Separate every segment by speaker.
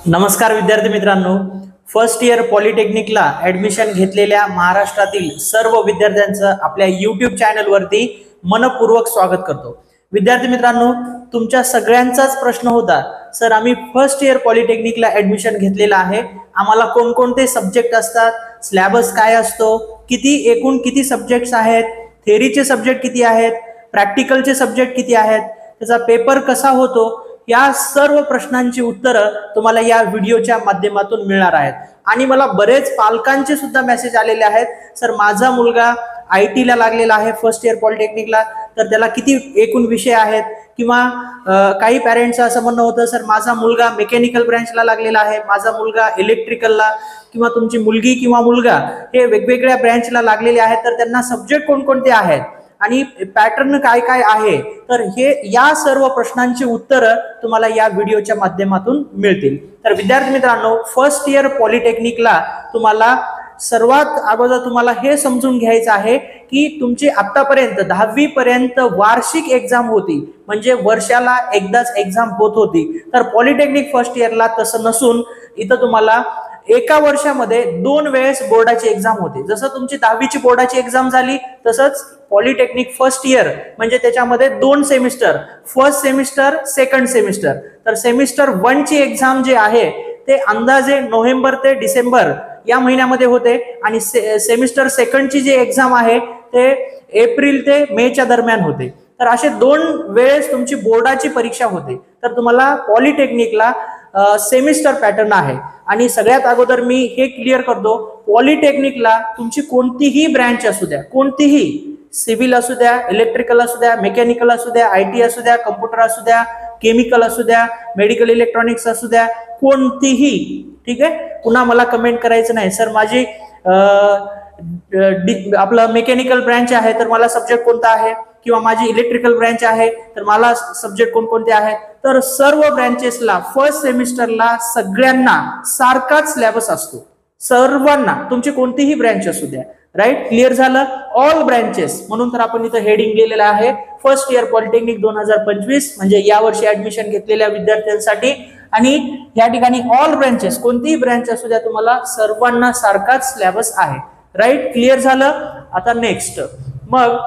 Speaker 1: नमस्कार विद्यार्थी मित्रांनो, फर्स्ट इयर पॉलिटेक्निकला ॲडमिशन घेतलेल्या महाराष्ट्रातील सर्व विद्यार्थ्यांचं आपल्या यूट्यूब चॅनलवरती मनपूर्वक स्वागत करतो। विद्यार्थी मित्रांनो, तुमच्या सगळ्यांचाच प्रश्न होता, सर आम्ही फर्स्ट इयर पॉलिटेक्निकला ॲडमिशन घेतलेला आहे, आम्हाला कोणकोणते सब्जेक्ट असतात, सिलेबस काय असतो, एकूण किती सब्जेक्ट्स आहेत, थेअरीचे सब्जेक्ट किती आहेत, प्रॅक्टिकलचे सब्जेक्ट किती आहेत, त्याचा पेपर कसा होतो, या सर्व प्रश्नांची उत्तरं तुम्हाला या व्हिडिओच्या माध्यमातून मिळणार आहेत। आणि मला बरेच पालकांचे सुद्धा मेसेज आलेले आहेत, सर माझा मुलगा IT ला लागलेला आहे फर्स्ट इयर पॉलिटेक्निकला, तर त्याला किती एकूण विषय आहेत, किंवा काही पॅरेंट्सचं असं म्हणणं होतं, सर माझा मुलगा मेकॅनिकल ब्रँचला लागलेला आहे, माझा मुलगा इलेक्ट्रिकलला, किंवा तुमची मुलगी किंवा मुलगा हे वेगवेगळ्या ब्रँचला लागलेले आहेत, तर त्यांना सब्जेक्ट कोणकोणते आहेत आणि पॅटर्न काय काय आहे, तर या सर्व प्रश्नांची उत्तरं तुम्हाला या व्हिडिओच्या माध्यमातून मिळतील। तर विद्यार्थी मित्रांनो, फर्स्ट इयर पॉलिटेक्निकला तुम्हाला सर्वात अगोदर तुम्हाला हे समजून घ्यायचं आहे की तुमची आतापर्यंत 10वी पर्यंत वार्षिक एक्झाम होती, म्हणजे वर्षाला एकदाच एक्झाम होत होती। तर पॉलिटेक्निक फर्स्ट इयरला तसं नसून इथं तुम्हाला एका वर्षामध्ये 2 वेळेस बोर्डाची एक्झाम होते। जसं तुमची 10वीची बोर्डाची एक्झाम झाली, तसंच पॉलिटेक्निक फर्स्ट इयर म्हणजे त्याच्यामध्ये 2 semester, first semester, second semester. तर सेमिस्टर 1 ची एक्झाम जे आहे ते अंदाजे नोव्हेंबर ते डिसेंबर या महिन्यामध्ये होते, आणि सेमिस्टर सेकंडची जी एक्झाम आहे ते एप्रिल ते मेच्या दरम्यान होते। तर असे 2 वेळेस तुमची बोर्डाची परीक्षा होते। तर तुम्हाला पॉलिटेक्निकला सेमिस्टर पॅटर्न आहे। आणि सगळ्यात अगोदर मी हे क्लिअर करतो, पॉलिटेक्निकला तुमची कोणतीही ब्रँच असू द्या, कोणतीही, सिव्हिल असू द्या, इलेक्ट्रिकल असू द्या, मेकॅनिकल असू द्या, IT असू द्या, कम्प्युटर असू द्या, केमिकल असू द्या, मेडिकल इलेक्ट्रॉनिक्स असू द्या, कोणतीही, ठीक आहे। पुन्हा मला कमेंट करायचं नाही, सर माझी आपलं मेकॅनिकल ब्रँच आहे तर मला सब्जेक्ट कोणता आहे, किंवा माझी इलेक्ट्रिकल ब्रँच आहे तर मला सब्जेक्ट कोणकोणते आहेत। तर सर्व ब्रँचेसला फर्स्ट सेमिस्टरला सगळ्यांना सारखाच सिलेबस असतो, सर्वांना, तुमची कोणतीही ब्रँच असू द्या। राईट, क्लिअर झालं, ऑल ब्रँचेस। म्हणून तर आपण इथं हेडिंग दिलेलं आहे फर्स्ट इयर पॉलिटेक्निक 2025, म्हणजे या वर्षी ऍडमिशन घेतलेल्या विद्यार्थ्यांसाठी। आणि या ठिकाणी ऑल ब्रँचेस, कोणतीही ब्रँच असू द्या, तुम्हाला सर्वांना सारखाच सिलेबस आहे। राईट, क्लिअर झालं। आता नेक्स्ट, मग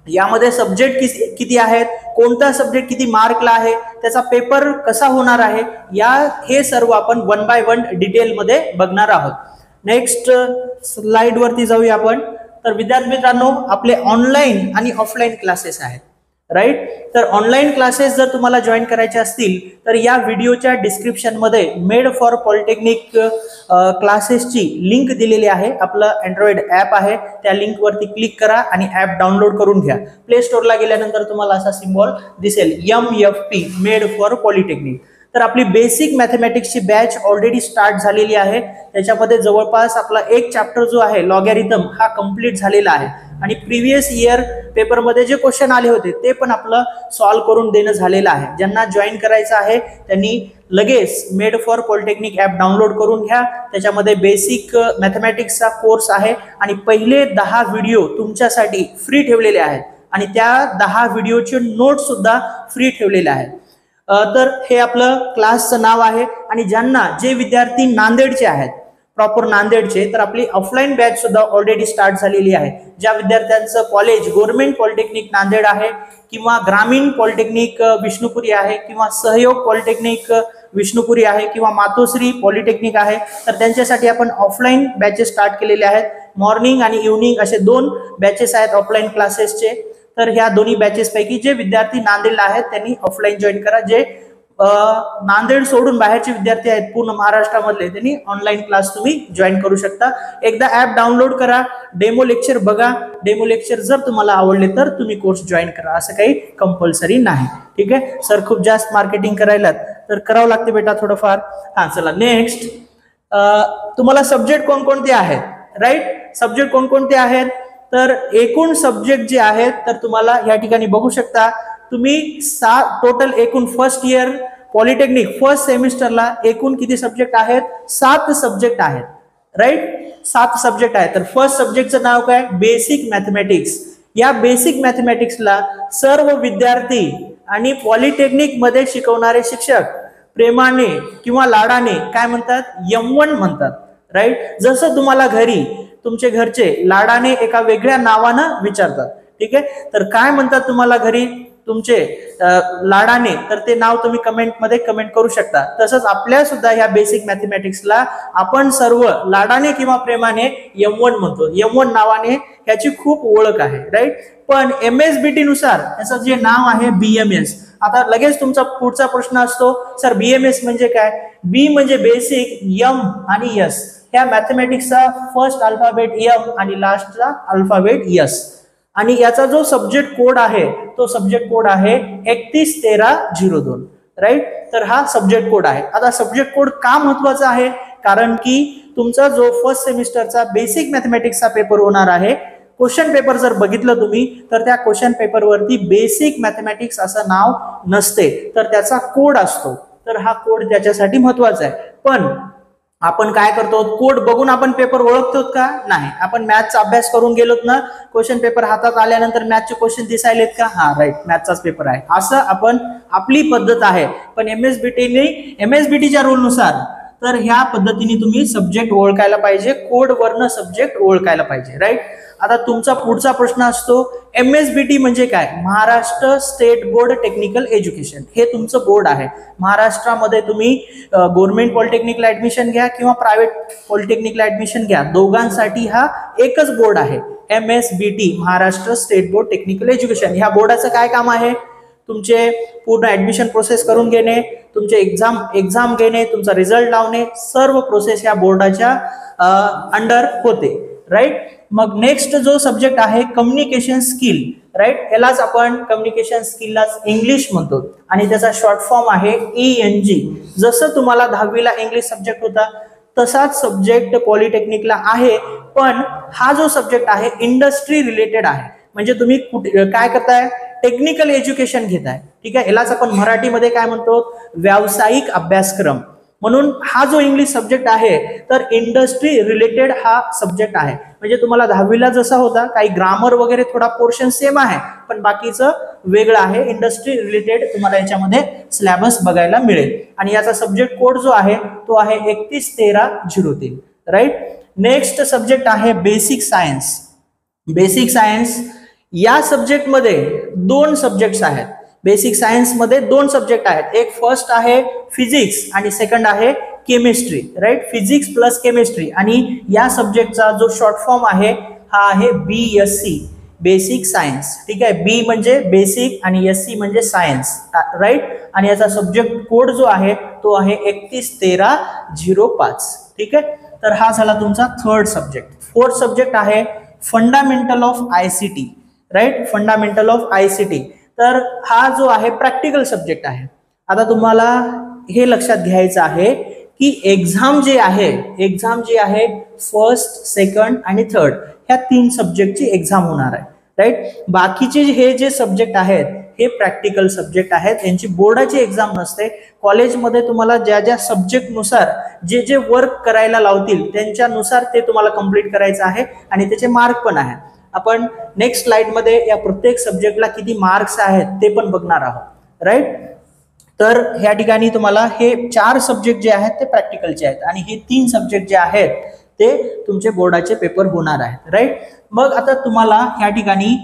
Speaker 1: यामध्ये सब्जेक्ट किती आहेत, कोणता सब्जेक्ट किती मार्कला आहे, त्याचा पेपर कसा होणार आहे, हे सर्व आपण 1 बाय 1 डिटेल मध्ये बघणार आहोत। नेक्स्ट स्लाइड वरती जाऊया आपण। तर विद्यार्थी मित्रांनो, आपले ऑनलाईन आणि ऑफलाईन क्लासेस आहेत। राईट, तर ऑनलाईन क्लासेस जर तुम्हाला जॉईन करायचे असतील तर या व्हिडिओच्या डिस्क्रिप्शन मध्ये मेड फॉर पॉलिटेक्निक क्लासेसची लिंक दिलेली आहे। आपलं अँड्रॉइड ॲप आहे, त्या लिंक वरती क्लिक करा आणि ॲप डाउनलोड करून घ्या। प्ले स्टोअरला गेल्यानंतर तुम्हाला असा सिम्बॉल दिसेल, MFP, मेड फॉर पॉलिटेक्निक। तर आपली बेसिक मॅथमॅटिक्सची बॅच ऑलरेडी स्टार्ट झालेली आहे। त्याच्यामध्ये जवळपास आपला एक चॅप्टर जो आहे लॉगॅरिथम हा कंप्लीट झालेला आहे, आणि प्रिव्हियस इयर पेपरमध्ये जे क्वेश्चन आले होते ते पण आपलं सॉल्व्ह करून देणं झालेलं आहे। ज्यांना जॉईन करायचं आहे त्यांनी लगेच made for polytechnic app download करून घ्या। त्याच्यामध्ये बेसिक मॅथमॅटिक्सचा कोर्स आहे, आणि पहिले 10 व्हिडिओ तुमच्यासाठी फ्री ठेवलेले आहेत, आणि त्या 10 व्हिडिओचे नोट सुद्धा फ्री ठेवलेले आहेत। तर हे आपलं क्लासचं नाव आहे। आणि जे विद्यार्थी नांदेडचे आहेत, प्रॉपर नांदेडचे, तर आपली ऑफलाईन बॅच सुद्धा ऑलरेडी स्टार्ट झालेली आहे। ज्या विद्यार्थ्यांचं कॉलेज गव्हर्नमेंट पॉलिटेक्निक नांदेड आहे, किंवा ग्रामीण पॉलिटेक्निक विष्णुपुरी आहे, किंवा सहयोग पॉलिटेक्निक विष्णुपुरी आहे, किंवा मातोश्री पॉलिटेक्निक आहे, तर त्यांच्यासाठी आपण ऑफलाईन बॅचेस स्टार्ट केलेले आहेत। मॉर्निंग आणि इव्हनिंग असे 2 बॅचेस आहेत ऑफलाईन क्लासेसचे। तर ह्या दोन्ही बॅचेस पैकी जे विद्यार्थी नांदेडला आहेत त्यांनी ऑफलाईन जॉईन करा। जे नांदेड सोडून बाहेरचे विद्यार्थी आहेत पूर्ण महाराष्ट्रामधले, त्यांनी ऑनलाईन क्लास तुम्ही जॉईन करू शकता। एकदा ऍप डाउनलोड करा, डेमो लेक्चर बघा, डेमो लेक्चर जर तुम्हाला आवडले तर तुम्ही कोर्स जॉईन करा, असं काही कंपल्सरी नाही। ठीक आहे, सर खूप जास्त मार्केटिंग करायला तर करावं लागते बेटा थोडंफार। हा, चला नेक्स्ट, तुम्हाला सब्जेक्ट कोणकोणते आहेत, राईट, सब्जेक्ट कोणकोणते आहेत, तर एकूण सब्जेक्ट जे आहेत तर तुम्हाला या ठिकाणी बघू शकता तुम्ही टोटल एकूण फर्स्ट इयर पॉलिटेक्निक फर्स्ट सेमिस्टरला एकूण किती सब्जेक्ट आहेत, 7 सब्जेक्ट आहेत। राईट, 7 सब्जेक्ट आहेत। तर फर्स्ट सब्जेक्टचं नाव काय, बेसिक मॅथमॅटिक्स। या बेसिक मॅथमॅटिक्सला सर्व विद्यार्थी आणि पॉलिटेक्निक मध्ये शिकवणारे शिक्षक प्रेमाने किंवा लाडाने काय म्हणतात, M1 म्हणतात, राईट. जसं तुम्हाला घरी तुमचे घरचे लाडाने एका वेगळ्या नावानं विचारतात, ठीक आहे. तर काय म्हणतात तुम्हाला घरी तुमचे लाडाने, तर ते नाव तुम्ही कमेंटमध्ये कमेंट करू शकता. तसंच आपल्या सुद्धा ह्या बेसिक मॅथमॅटिक्सला आपण सर्व लाडाने किंवा प्रेमाने M1 म्हणतो. M1 नावाने ह्याची खूप ओळख आहे, राईट. पण MSBT नुसार याचं जे नाव आहे BMS. आता लगेच तुमचा पुढचा प्रश्न असतो, सर BMS म्हणजे काय? बी म्हणजे बेसिक, M आणि S ह्या मॅथमॅटिक्सचा फर्स्ट अल्फाबेट M आणि लास्टचा अल्फाबेट S. आणि याचा जो सब्जेक्ट कोड आहे तो सब्जेक्ट कोड आहे 311302, राईट. तर हा सब्जेक्ट कोड आहे. आता सब्जेक्ट कोड का महत्वाचा आहे? कारण की तुमचा जो फर्स्ट सेमिस्टरचा बेसिक मॅथमॅटिक्सचा पेपर होणार आहे, क्वेश्चन पेपर जर बघितलं तुम्ही तर त्या क्वेश्चन पेपरवरती बेसिक मॅथमॅटिक्स असं नाव नसते, तर त्याचा कोड असतो. तर हा कोड त्याच्यासाठी महत्वाचा आहे. पण आपण काय करतो, कोड बघून आपण पेपर ओळखतो का? नाही. आपण मॅथचा अभ्यास करून गेलोत ना, क्वेश्चन पेपर हातात आल्यानंतर मॅथचे क्वेश्चन दिसायलेत का? हा, राईट, मॅथचाच पेपर आहे असं आपण आपली पद्धत आहे. पण एमएसबीटीच्या रूल नुसार तर ह्या पद्धतीने तुम्ही सब्जेक्ट ओळखायला पाहिजे, कोड वरनं सब्जेक्ट ओळखायला पाहिजे, राईट. आता तुमचा पुढचा प्रश्न असतो, MSBT म्हणजे काय? Maharashtra state board technical education. हे तुमचं बोर्ड आहे. महाराष्ट्रामध्ये तुम्ही गव्हर्नमेंट पॉलिटेक्निकला ऍडमिशन घ्या किंवा प्रायव्हेट पॉलिटेक्निकला ऍडमिशन घ्या, दोघांसाठी हा एकच बोर्ड आहे, MSBT, Maharashtra state board technical education. ह्या बोर्डाचं काय काम आहे? तुमचे पूर्ण ऍडमिशन प्रोसेस करून घेणे, तुमचे एक्झाम घेणे, तुमचा रिझल्ट लावणे, सर्व प्रोसेस या बोर्डाच्या अंडर होते, राईट. मग नेक्स्ट जो सब्जेक्ट आहे कम्युनिकेशन स्किल, राईट. यालाच आपण कम्युनिकेशन स्किललाच इंग्लिश म्हणतो आणि त्याचा शॉर्ट फॉर्म आहे ENG. जसं तुम्हाला 10वीला इंग्लिश सब्जेक्ट होता तसाच सब्जेक्ट पॉलिटेक्निकला आहे, पण हा जो सब्जेक्ट आहे इंडस्ट्री रिलेटेड आहे. म्हणजे तुम्ही काय करताय, टेक्निकल एज्युकेशन घेताय, ठीक आहे. यालाच आपण मराठीमध्ये काय म्हणतो, व्यावसायिक अभ्यासक्रम. म्हणून हा जो इंग्लिश सब्जेक्ट आहे तर इंडस्ट्री रिलेटेड हा सब्जेक्ट आहे. म्हणजे तुम्हाला 10वीला जसा होता, काही ग्रामर वगैरे थोडा पोर्शन सेम आहे, पण बाकीचं वेगळं आहे. इंडस्ट्री रिलेटेड तुम्हाला याच्यामध्ये सिलेबस बघायला मिळेल. आणि याचा सब्जेक्ट कोड जो आहे तो आहे 311303, राईट. नेक्स्ट सब्जेक्ट आहे बेसिक सायन्स. बेसिक सायन्स या सब्जेक्टमध्ये 2 सब्जेक्ट्स आहेत. बेसिक सायन्स मध्ये 2 सब्जेक्ट आहेत. एक फर्स्ट आहे फिजिक्स आणि सेकंड आहे chemistry, right. Physics plus chemistry. आणि या सब्जेक्टचा जो शॉर्ट फॉर्म आहे हा आहे BSc, बेसिक सायन्स, ठीक आहे. बी म्हणजे बेसिक आणि SC म्हणजे सायन्स, राईट. आणि याचा सब्जेक्ट कोड जो आहे तो आहे 311305, ठीक आहे. तर हा झाला तुमचा थर्ड सब्जेक्ट. फोर्थ सब्जेक्ट आहे fundamental of ICT, right. Fundamental of ICT. तर हा जो आहे प्रॅक्टिकल सब्जेक्ट आहे. आता तुम्हाला हे लक्षात घ्यायचं आहे की एक्झाम जे आहे फर्स्ट, सेकंड आणि थर्ड ह्या 3 सब्जेक्टची एक्झाम होणार आहे, राईट. बाकीचे हे जे सब्जेक्ट आहेत हे प्रॅक्टिकल सब्जेक्ट आहेत, यांची बोर्डाची एक्झाम नसते. कॉलेजमध्ये तुम्हाला ज्या ज्या सब्जेक्ट नुसार जे जे वर्क करायला लावतील त्यांच्यानुसार ते तुम्हाला कंप्लीट करायचं आहे आणि त्याचे मार्क पण आहे. आपण नेक्स्ट स्लाइड मध्ये या प्रत्येक सब्जेक्टला किती मार्क्स आहेत ते पण बघणार आहोत, राईट. तर ह्या ठिकाणी तुम्हाला हे 4 सब्जेक्ट जे आहेत ते प्रॅक्टिकलचे आहेत आणि हे 3 सब्जेक्ट जे आहेत ते तुमचे बोर्डाचे पेपर होणार आहेत, राईट. मग आता तुम्हाला ह्या ठिकाणी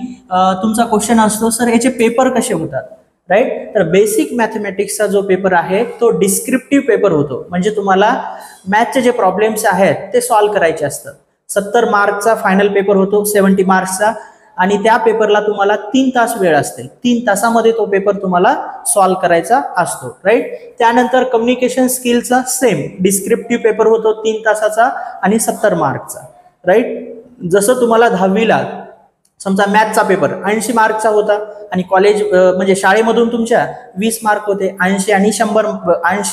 Speaker 1: तुमचा क्वेश्चन असतो, सर याचे पेपर कसे होतात, राईट. तर बेसिक मॅथमॅटिक्सचा जो पेपर आहे तो डिस्क्रिप्टिव्ह पेपर होतो. म्हणजे तुम्हाला मॅथचे जे प्रॉब्लेम्स आहेत ते सॉल्व्ह करायचे असतात. 70 मार्कचा फायनल पेपर होतो, 70 मार्क्सचा. आणि त्या पेपरला तुम्हाला 3 तास वेळ असते. 3 तासामध्ये तो पेपर तुम्हाला सॉल्व्ह करायचा असतो, राईट. त्यानंतर कम्युनिकेशन स्किलचा सेम डिस्क्रिप्टिव्ह पेपर होतो 3 तासाचा आणि 70 मार्कचा, राईट. जसं तुम्हाला 10वीला समजा मॅथचा पेपर 80 मार्कचा होता आणि कॉलेज म्हणजे शाळेमधून तुमच्या 20 मार्क होते, 80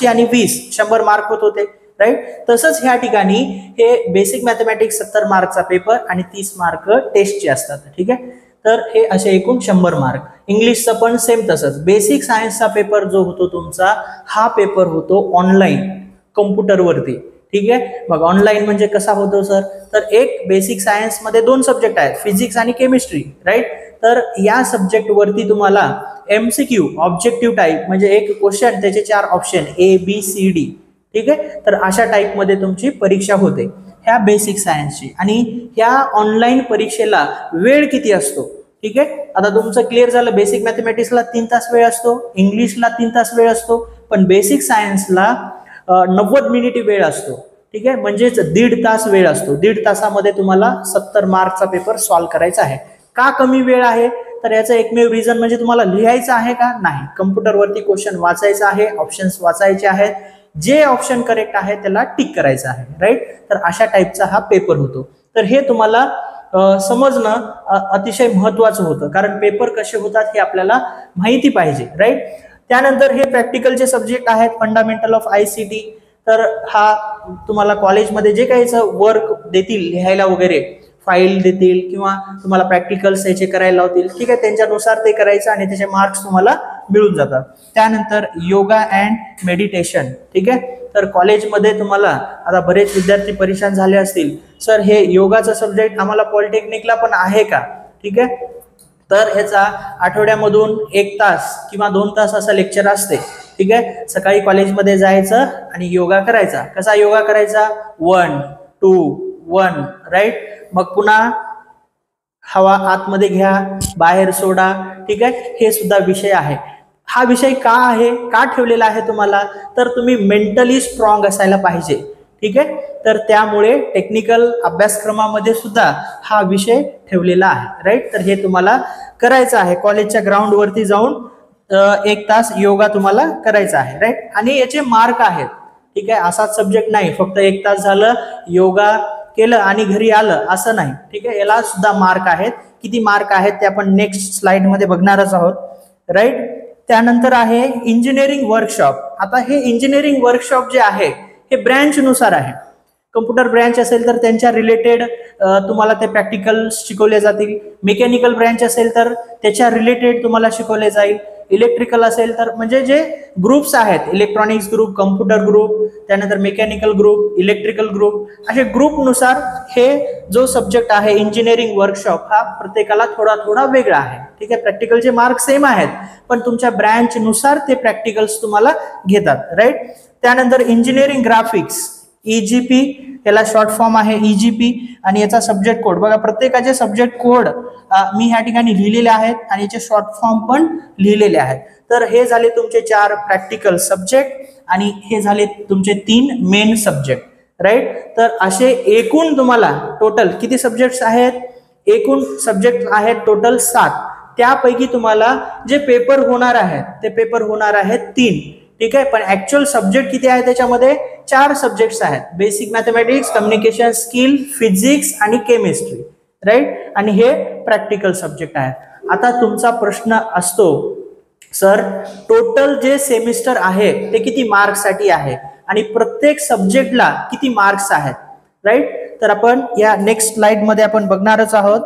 Speaker 1: आणि 20 100 मार्क होत होते, राईट. तसंच ह्या ठिकाणी हे बेसिक मॅथमॅटिक्स 70 मार्कचा पेपर आणि 30 मार्क टेस्टचे असतात, ठीक आहे. तर हे असे एकूण 100 मार्क. इंग्लिशचं पण सेम तसंच. बेसिक सायन्सचा पेपर जो होतो तुमचा हा पेपर होतो ऑनलाईन कम्प्युटरवरती, ठीक आहे. मग ऑनलाईन म्हणजे कसा होतो सर, तर एक बेसिक सायन्स मध्ये 2 सब्जेक्ट आहेत, फिजिक्स आणि केमिस्ट्री, राईट. तर या सब्जेक्ट वरती तुम्हाला MCQ ऑब्जेक्टिव्ह टाईप म्हणजे एक क्वेश्चन त्याचे 4 ऑप्शन ABCD, ठीक आहे. तर अशा टाईप मध्ये तुमची परीक्षा होते ह्या बेसिक सायन्सची. आणि ह्या ऑनलाईन परीक्षेला वेळ किती असतो, ठीक आहे. आता तुमचं क्लिअर झालं, बेसिक मॅथमॅटिक्सला 3 तास वेळ असतो, इंग्लिशला 3 तास वेळ असतो, पण बेसिक सायन्सला 90 मिनिट वेळ असतो, ठीक आहे. म्हणजेच 1.5 तास वेळ असतो. 1.5 तासामध्ये तुम्हाला 70 मार्कचा पेपर सॉल्व्ह करायचा आहे. का कमी वेळ आहे, तर याचं एकमेव रिझन म्हणजे तुम्हाला लिहायचं आहे का नाही, कम्प्युटरवरती क्वेश्चन वाचायचा आहे, ऑप्शन्स वाचायचे आहेत, जे ऑप्शन करेक्ट आहे त्याला टिक करायचं आहे, राईट. तर अशा टाईपचा हा पेपर होतो. तर हे तुम्हाला समजणं अतिशय महत्वाचं होतं, कारण पेपर कसे होतात हे आपल्याला माहिती पाहिजे, राईट. त्यानंतर हे प्रॅक्टिकलचे सब्जेक्ट आहेत, फंडामेंटल ऑफ ICT. तर हा तुम्हाला कॉलेजमध्ये जे काही वर्क देतील लिहायला वगैरे, फाईल देतील किंवा तुम्हाला प्रॅक्टिकल्स याचे करायला लावतील, ठीक आहे, त्यांच्यानुसार ते करायचं आणि त्याचे मार्क्स तुम्हाला मिळून जातात. त्यानंतर योगा अँड मेडिटेशन, ठीक आहे. तर कॉलेजमध्ये तुम्हाला आता बरेच विद्यार्थी परेशान झाले असतील, सर हे योगाचा सब्जेक्ट आम्हाला पॉलिटेक्निकला पण आहे का, ठीक आहे. तर ह्याचा आठवड्यामधून 1 तास किंवा 2 तास असं लेक्चर असते, ठीक आहे. सकाळी कॉलेजमध्ये जायचं आणि योगा करायचा. कसा योगा करायचा, 1 2 1, राईट. मग पुन्हा हवा आतमध्ये घ्या, बाहेर सोडा, ठीक आहे. हे सुद्धा विषय आहे. हा विषय का आहे, का ठेवलेला आहे तुम्हाला, तर तुम्ही मेंटली स्ट्रॉंग असायला पाहिजे, ठीक आहे. तर त्यामुळे टेक्निकल अभ्यासक्रमामध्ये सुद्धा हा विषय ठेवलेला आहे, राईट. तर हे तुम्हाला करायचं आहे. कॉलेजच्या ग्राउंड वरती जाऊन 1 तास योगा तुम्हाला करायचा आहे, राईट. आणि याचे मार्क आहेत, ठीक आहे. असाच सब्जेक्ट नाही फक्त 1 तास झालं योगा केलं आणि घरी आलं असं नाही, ठीक आहे. याला सुद्धा मार्क आहेत. किती मार्क आहेत ते आपण नेक्स्ट स्लाइड मध्ये बघणारच आहोत, राईट. त्यानंतर आहे इंजिनिअरिंग वर्कशॉप. आता हे इंजिनिअरिंग वर्कशॉप जे आहे हे ब्रँच नुसार आहे. कम्प्युटर ब्रँच असेल तर त्यांच्या रिलेटेड तुम्हाला ते प्रॅक्टिकल शिकवले जातील. मेकॅनिकल ब्रँच असेल तर त्याच्या रिलेटेड तुम्हाला शिकवले जाईल. इलेक्ट्रिकल असेल तर म्हणजे जे ग्रुप्स आहेत, इलेक्ट्रॉनिक्स ग्रुप, कम्प्युटर ग्रुप, त्यानंतर मेकॅनिकल ग्रुप, इलेक्ट्रिकल ग्रुप, असे ग्रुपनुसार हे जो सब्जेक्ट आहे इंजिनिअरिंग वर्कशॉप हा प्रत्येकाला थोडा थोडा वेगळा आहे, ठीक आहे. प्रॅक्टिकलचे मार्क सेम आहेत पण तुमच्या ब्रँच नुसार ते प्रॅक्टिकल्स तुम्हाला घेतात, राईट. त्यानंतर इंजिनिअरिंग ग्राफिक्स, EGP, याला शॉर्ट फॉर्म आहे EGP. आणि याचा सब्जेक्ट कोड बघा, प्रत्येकाचे सब्जेक्ट कोड मी ह्या ठिकाणी लिहिलेले आहेत आणि याचे शॉर्ट फॉर्म पण लिहिलेले आहेत. तर हे झाले तुमचे 4 प्रॅक्टिकल सब्जेक्ट आणि हे झाले तुमचे 3 मेन सब्जेक्ट, राईट. तर असे एकूण तुम्हाला टोटल किती सब्जेक्ट्स आहेत, एकूण सब्जेक्ट आहेत टोटल 7. त्यापैकी तुम्हाला जे पेपर होणार आहेत ते पेपर होणार आहेत 3, ठीक आहे. पण ऍक्च्युअल सब्जेक्ट किती आहे त्याच्यामध्ये 4 सब्जेक्ट्स आहेत. Basic mathematics, communication skill, physics आणि केमिस्ट्री, राईट. आणि हे प्रॅक्टिकल सब्जेक्ट आहेत. आता तुमचा प्रश्न असतो, सर टोटल जे सेमिस्टर आहे ते किती मार्क्ससाठी आहे आणि प्रत्येक सब्जेक्टला किती मार्क्स आहेत, राईट. तर आपण या नेक्स्ट स्लाइड मध्ये आपण बघणारच आहोत.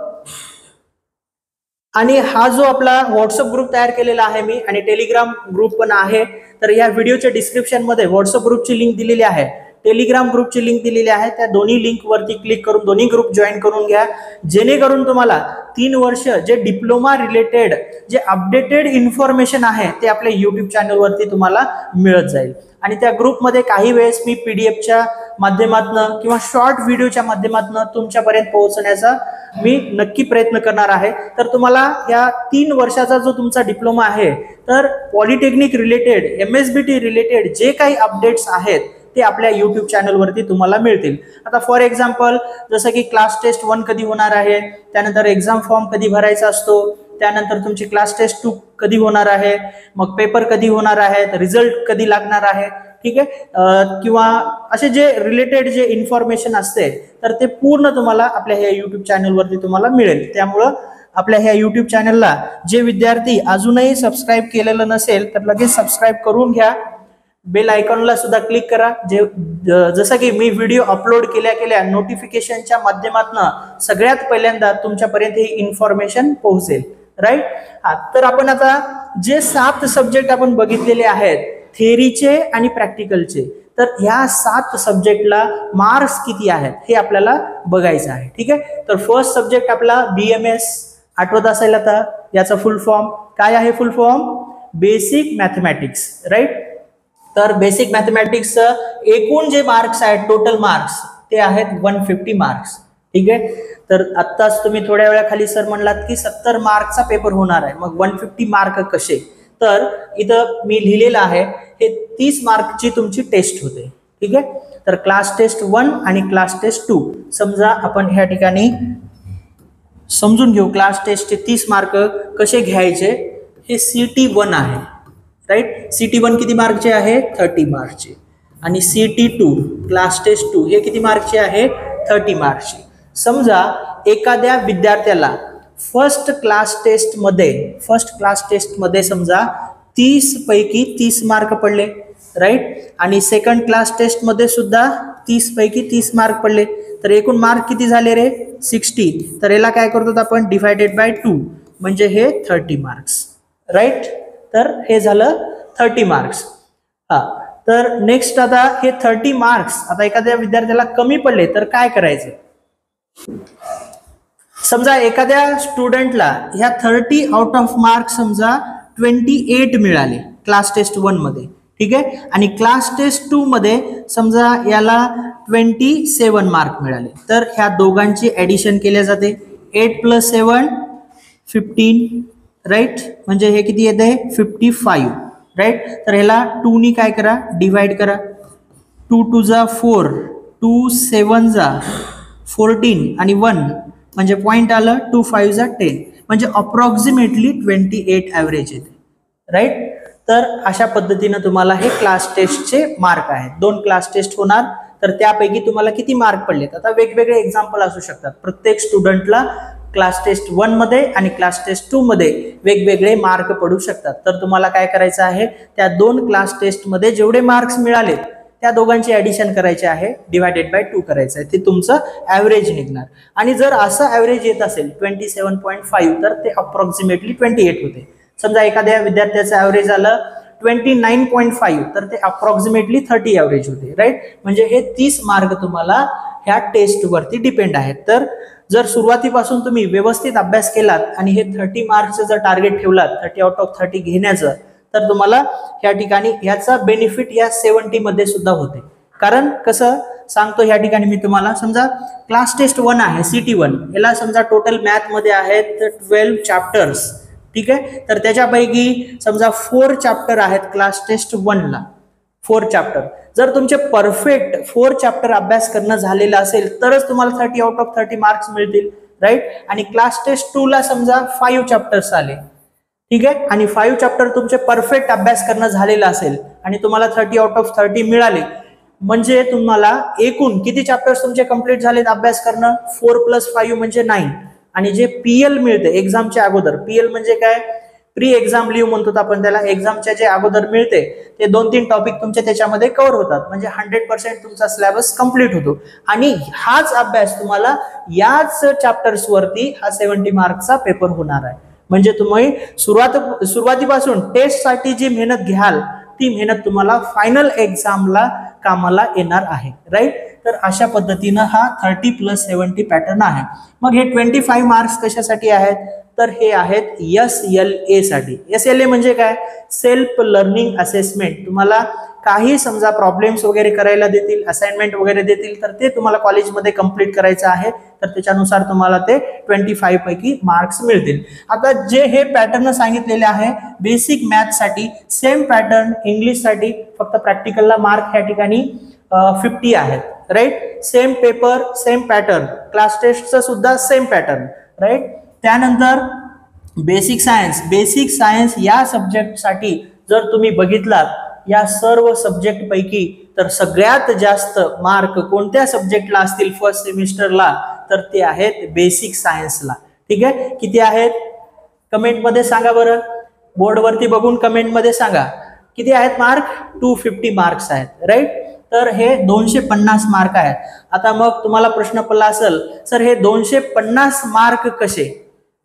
Speaker 1: आणि हा जो आपला व्हॉट्सअप ग्रुप तयार केलेला आहे मी आणि टेलिग्राम ग्रुप पण आहे. तर या व्हिडिओच्या डिस्क्रिप्शन मध्ये व्हॉट्सअप ग्रुपची लिंक दिलेली आहे, टेलिग्राम ग्रुपची लिंक दिलेली आहे. त्या दोन्ही लिंक वरती क्लिक करून दोन्ही ग्रुप जॉईन करून घ्या, जेणेकरून तुम्हाला 3 वर्ष जे डिप्लोमा रिलेटेड जे अपडेटेड इन्फॉर्मेशन आहे ते आपल्या YouTube चॅनल वरती तुम्हाला मिळत जाईल. आणि त्या ग्रुपमध्ये काही वेळेस मी PDFच्या माध्यमातून किंवा शॉर्ट व्हिडिओच्या माध्यमातून तुमच्यापर्यंत पोहोचण्याचा मी नक्की प्रयत्न करणार आहे. तर तुम्हाला या 3 वर्षाचा जो तुमचा डिप्लोमा आहे तर पॉलिटेक्निक रिलेटेड, MSBT रिलेटेड जे काही अपडेट्स आहेत ते आपल्या YouTube चॅनल वरती तुम्हाला मिळतील. आता फॉर एक्झाम्पल जसं की क्लास टेस्ट 1 कधी होणार आहे, त्यानंतर एक्झाम फॉर्म कधी भरायचा असतो, त्यानंतर तुमची क्लास टेस्ट 2 कधी होणार आहे, मग पेपर कधी होणार आहे, रिझल्ट कधी लागणार आहे, ठीक आहे. किंवा असे जे रिलेटेड जे इन्फॉर्मेशन असते तर ते पूर्ण तुम्हाला आपल्या ह्या YouTube चॅनल वरती तुम्हाला मिळेल. त्यामुळं आपल्या ह्या YouTube चॅनलला जे विद्यार्थी अजूनही सबस्क्राईब केलेलं नसेल तर लगेच सबस्क्राईब करून घ्या. बेल आयकॉनला सुद्धा क्लिक करा, जसं की मी व्हिडिओ अपलोड केल्या नोटिफिकेशनच्या माध्यमातून सगळ्यात पहिल्यांदा तुमच्यापर्यंत ही इन्फॉर्मेशन पोहोचेल, राईट. तर आपण आता जे 7 सब्जेक्ट आपण बघितलेले आहेत थेअरीचे आणि प्रॅक्टिकलचे, तर ह्या 7 सब्जेक्टला मार्क्स किती आहेत हे आपल्याला बघायचं आहे, ठीक आहे. तर फर्स्ट सब्जेक्ट आपला BMS आठवत असेल आता याचा फुल फॉर्म काय आहे? Full form basic mathematics, right. तर बेसिक मॅथमॅटिक्स एकूण जे मार्क्स आहेत, टोटल मार्क्स ते आहेत 150 मार्क्स. ठीक आहे. तर आत्ताच तुम्ही थोड्या वेळाखाली सर म्हणलात की 70 मार्कचा पेपर होणार आहे, मग 150 मार्क कसे? तर इथं मी लिहिलेलं आहे हे 30 मार्कची तुमची टेस्ट होते. ठीक आहे. तर क्लास टेस्ट 1 आणि क्लास टेस्ट 2 समजा आपण ह्या ठिकाणी समजून घेऊ क्लास टेस्टचे 30 मार्क कसे घ्यायचे. हे CT1 आहे, राईट. CT1 किती मार्कचे आहे? 30 मार्कचे. आणि CT2 क्लास टेस्ट 2 हे किती मार्कचे आहे? 30 मार्कचे. समजा एखाद्या विद्यार्थ्याला फर्स्ट क्लास टेस्ट मध्ये समजा 30 पैकी 30 मार्क पडले, राईट. आणि सेकंड क्लास टेस्ट मध्ये सुद्धा 30 पैकी 30 मार्क पडले, तर एकूण मार्क किती झाले रे? 60. तर याला काय करतो आपण? डिवायडेड बाय 2 म्हणजे हे 30 मार्क्स, राईट. तर हे झालं 30 मार्क्स. हा. तर नेक्स्ट आता हे 30 मार्क्स आता एखाद्या विद्यार्थ्याला कमी पडले तर काय करायचं? समजा एखाद्या स्टुडंटला ह्या 30 आउट ऑफ मार्क समजा 28 मिळाले क्लास टेस्ट 1 मध्ये. ठीक आहे. आणि क्लास टेस्ट 2 मध्ये समजा याला 27 मार्क मिळाले, तर ह्या दोघांची ऍडिशन केल्या जाते. 8 + 7 15, राईट. म्हणजे हे किती येते? 55, राईट. तर ह्याला 2 नी काय करा? डिवाइड करा. 2 2 जा 4, 2 7 जा 14 आणि 1 म्हणजे पॉइंट आलं. 2 5 जा 10 म्हणजे अप्रॉक्सिमेटली 28 ऍव्हरेज येते, राईट. तर अशा पद्धतीने तुम्हाला हे क्लास टेस्टचे मार्क आहेत. 2 क्लास टेस्ट होणार, तर त्यापैकी तुम्हाला किती मार्क पडलेत? आता वेगवेगळे एक्झाम्पल असू शकतात. प्रत्येक स्टुडंटला क्लास टेस्ट 1 मध्ये आणि क्लास टेस्ट 2 मध्ये वेगवेगळे मार्क पडू शकतात. तर तुम्हाला काय करायचं आहे? त्या 2 क्लास टेस्ट मध्ये जेवढे मार्क्स मिळाले त्या दोघांची ऍडिशन करायचे आहे, डिवायडेड बाय 2 करायचं आहे, ते तुमचं ऍव्हरेज निघणार. आणि जर असं ऍव्हरेज येत असेल 27.5 तर ते अप्रॉक्सिमेटली 28 होते. समजा एखाद्या विद्यार्थ्याचं ऍव्हरेज आलं 29.5 तर ते अप्रॉक्सिमेटली 30 ऍव्हरेज होते, राईट. म्हणजे हे 30 मार्क तुम्हाला ह्या टेस्ट वरती डिपेंड आहेत. तर जर सुरुवातीपासून तुम्ही व्यवस्थित अभ्यास केलात आणि हे 30 मार्क्सचं जर टार्गेट ठेवलात 30 आउट ऑफ 30 घेण्याचं, तर तुम्हाला ह्या ठिकाणी ह्याचा बेनिफिट या 70 मध्ये सुद्धा होते. कारण कसं सांगतो ह्या ठिकाणी मी तुम्हाला, समजा क्लास टेस्ट 1 आहे CT1, याला समजा टोटल मॅथ मध्ये आहेत 12 चॅप्टर्स. ठीक आहे. तर त्याच्यापैकी समजा 4 चॅप्टर आहेत क्लास टेस्ट 1 ला, 4 चॅप्टर. जर तुमचे परफेक्ट 4 चॅप्टर अभ्यास करणं झालेलं असेल तरच तुम्हाला 30 आउट ऑफ 30 मार्क्स मिळतील, राईट. आणि क्लास टेस्ट 2 ला समजा 5 चॅप्टर्स आले, ठीक आहे, आणि 5 चॅप्टर तुमचे परफेक्ट अभ्यास करणं झालेलं असेल आणि तुम्हाला 30 आउट ऑफ 30 मिळाले, म्हणजे तुम्हाला एकूण किती चॅप्टर्स तुमचे कंप्लीट झालेत अभ्यास करणं? 4 + 5 म्हणजे 9. आणि जे PL मिळते एक्झामच्या अगोदर, PL म्हणजे काय? प्री एक्झाम लीव्ह म्हणतो आपण त्याला. एक्झामच्या जे अगोदर मिळते ते 2-3 टॉपिक तुमचे त्याच्यामध्ये कव्हर होतात, म्हणजे 100% तुमचा सिलेबस कंप्लीट होतो. आणि हाच अभ्यास तुम्हाला याच चॅप्टर्स वरती हा 70 मार्कचा पेपर होणार आहे. म्हणजे तुम्ही सुरुवातीपासून टेस्ट साठी जी मेहनत घ्याल ती मेहनत तुम्हाला फायनल एक्झामला कामाला येणार आहे, राईट. तर अशा पद्धतीनं हा 30 + 70 पॅटर्न आहे. मग हे 25 मार्क्स कशासाठी आहेत? तर हे आहेत SLA साठी. SLA म्हणजे काय? Self learning assessment. तुम्हाला काही समजा प्रॉब्लेम्स वगैरे करायला देतील, असाइनमेंट वगैरे देतील, तर ते तुम्हाला कॉलेजमध्ये कंप्लीट करायचं आहे, तर त्याच्यानुसार तुम्हाला ते 25 पैकी मार्क्स मिळतील. आता जे हे पॅटर्न सांगितलेले आहे बेसिक मॅथ साठी सेम पॅटर्न, इंग्लिश साठी फक्त प्रॅक्टिकलला मार्क या ठिकाणी 50 आहेत, right. Same paper, same pattern. Class टेस्टचं सुद्धा सेम पॅटर्न, राईट. त्यानंतर बेसिक सायन्स या सब्जेक्ट साठी जर तुम्ही बघितलात या सर्व सब्जेक्ट पैकी तर सगळ्यात जास्त मार्क कोणत्या सब्जेक्टला असतील फर्स्ट सेमिस्टरला? तर ते आहेत बेसिक सायन्सला. ठीक आहे. किती आहेत? कमेंट मध्ये सांगा बरं. बोर्डवरती बघून कमेंट मध्ये सांगा किती आहेत मार्क. 250 मार्क्स आहेत, राईट. तर हे 250 मार्क आहेत. आता मग तुम्हाला प्रश्न पडला असेल, सर हे 250 मार्क कसे,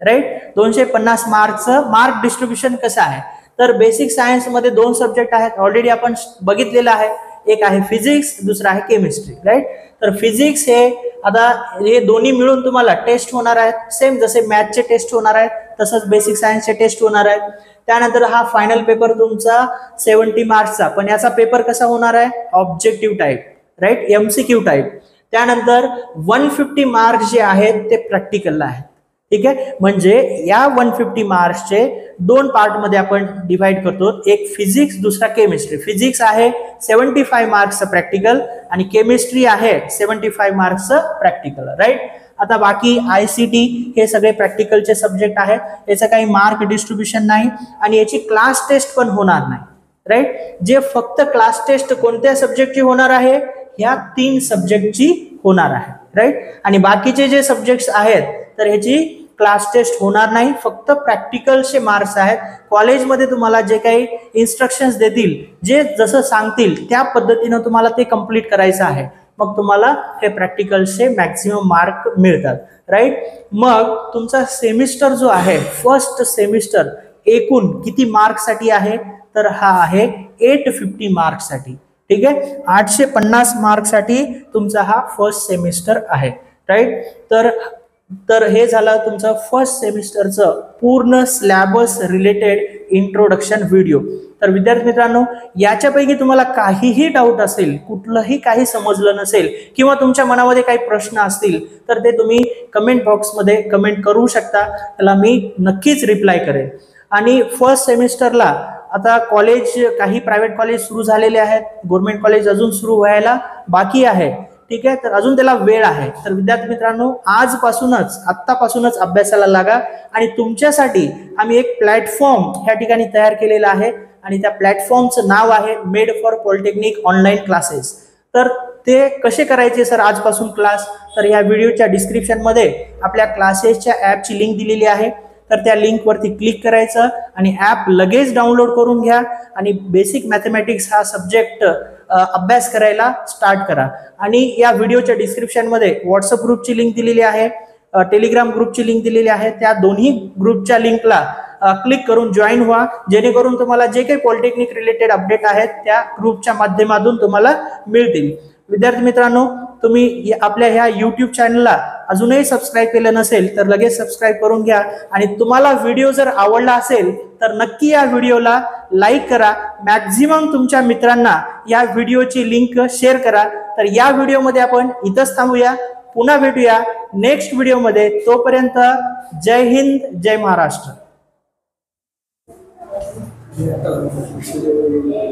Speaker 1: राईट. 250 मार्कचं मार्क डिस्ट्रीब्युशन कसं आहे? तर बेसिक सायन्स मध्ये 2 सब्जेक्ट आहेत, ऑलरेडी आपण बघितलेलं आहे. एक आहे फिजिक्स, दुसरा आहे केमिस्ट्री, राईट. तर फिजिक्स हे आता हे दोन्ही मिळून तुम्हाला टेस्ट होणार आहेत, सेम जसे मॅथचे टेस्ट होणार आहेत तसंच बेसिक सायन्सचे टेस्ट होणार आहेत. त्यानंतर हा फायनल पेपर तुमचा 70 मार्क्सचा, पण याचा पेपर कसा होणार आहे, objective type, right, MCQ type. त्यानंतर 150 मार्क्स जे आहेत ते प्रॅक्टिकलला आहेत. ठीक आहे, म्हणजे या 150 मार्क्सचे दोन पार्ट मध्ये आपण डिवाइड करतो, एक फिजिक्स, दुसरा केमिस्ट्री. फिजिक्स आहे 75 मार्क्सचं प्रॅक्टिकल आणि केमिस्ट्री आहे 75 मार्क्सचं प्रॅक्टिकल, राईट. आता बाकी ICT हे सगळे प्रॅक्टिकलचे सब्जेक्ट आहेत, याचं काही मार्क डिस्ट्रीब्युशन नाही आणि याची क्लास टेस्ट पण होणार नाही, राईट. जे फक्त क्लास टेस्ट कोणत्या सब्जेक्टची होणार आहे, ह्या 3 सब्जेक्टची होणार आहे, राईट. आणि बाकीचे जे सब्जेक्ट्स आहेत तर ह्याची क्लास टेस्ट होणार नाही, फक्त प्रॅक्टिकलचे मार्क्स आहेत. कॉलेजमध्ये तुम्हाला जे काही इन्स्ट्रक्शन्स देतील, जे जसं सांगतील त्या पद्धतीनं तुम्हाला ते कंप्लीट करायचं आहे, मग तुम्हाला हे प्रॅक्टिकलचे मॅक्सिमम मार्क मिळतात, राईट. मग तुमचा सेमिस्टर जो आहे, फर्स्ट सेमिस्टर एकूण किती मार्क्ससाठी आहे, तर हा आहे 850 मार्क्ससाठी. ठीक आहे, 850 मार्क्ससाठी तुमचा हा फर्स्ट सेमिस्टर आहे, राईट. तर हे झालं तुमचं फर्स्ट सेमिस्टरचं पूर्ण सिलेबस रिलेटेड इंट्रोडक्शन व्हिडिओ. तर विद्यार्थी मित्रांनो, याच्यापैकी तुम्हाला काहीही डाऊट असेल, कुठलंही काही समजलं नसेल किंवा तुमच्या मनामध्ये काही प्रश्न असतील तर ते तुम्ही कमेंट बॉक्समध्ये कमेंट करू शकता, त्याला मी नक्कीच रिप्लाय करेन. आणि फर्स्ट सेमिस्टरला आता कॉलेज, काही प्रायव्हेट कॉलेज सुरू झालेले आहेत, गव्हर्नमेंट कॉलेज अजून सुरू व्हायला बाकी आहे. ठीक आहे, तर अजून त्याला वेळ आहे. तर विद्यार्थी मित्रांनो, आजपासूनच, आत्तापासूनच अभ्यासाला लागा. आणि तुमच्यासाठी आम्ही एक प्लॅटफॉर्म ह्या ठिकाणी तयार केलेला आहे आणि त्या प्लॅटफॉर्मचं नाव आहे made for polytechnic online classes. तर ते कसे करायचे सर आजपासून क्लास, तर या व्हिडिओच्या डिस्क्रिप्शन मध्ये आपल्या क्लासेसच्या ॲपची लिंक दिलेली आहे. तर त्या लिंकवरती क्लिक करायचं आणि ॲप लगेच डाउनलोड करून घ्या आणि बेसिक मॅथमॅटिक्स हा सब्जेक्ट अभ्यास करायला स्टार्ट करा. आणि या व्हिडिओच्या डिस्क्रिप्शन मध्ये व्हॉट्सअप ग्रुपची लिंक दिलेली आहे, टेलिग्राम ग्रुपची लिंक दिलेली आहे. त्या दोन्ही ग्रुपच्या लिंकला क्लिक करून जॉईन व्हा, जेणेकरून तुम्हाला जे काही पॉलिटेक्निक रिलेटेड अपडेट आहेत त्या ग्रुपच्या माध्यमातून तुम्हाला मिळतील. विद्यार्थी मित्रांनो, तुम्ही आपल्या ह्या YouTube चॅनलला अजूनही सबस्क्राईब केलं नसेल तर लगेच सबस्क्राईब करून घ्या. आणि तुम्हाला व्हिडिओ जर आवडला असेल तर नक्की या व्हिडिओला लाईक करा, मॅक्झिमम तुमच्या मित्रांना या व्हिडिओची लिंक शेअर करा. तर या व्हिडिओमध्ये आपण इथंच थांबूया, पुन्हा भेटूया नेक्स्ट व्हिडिओमध्ये. तोपर्यंत जय हिंद, जय महाराष्ट्र.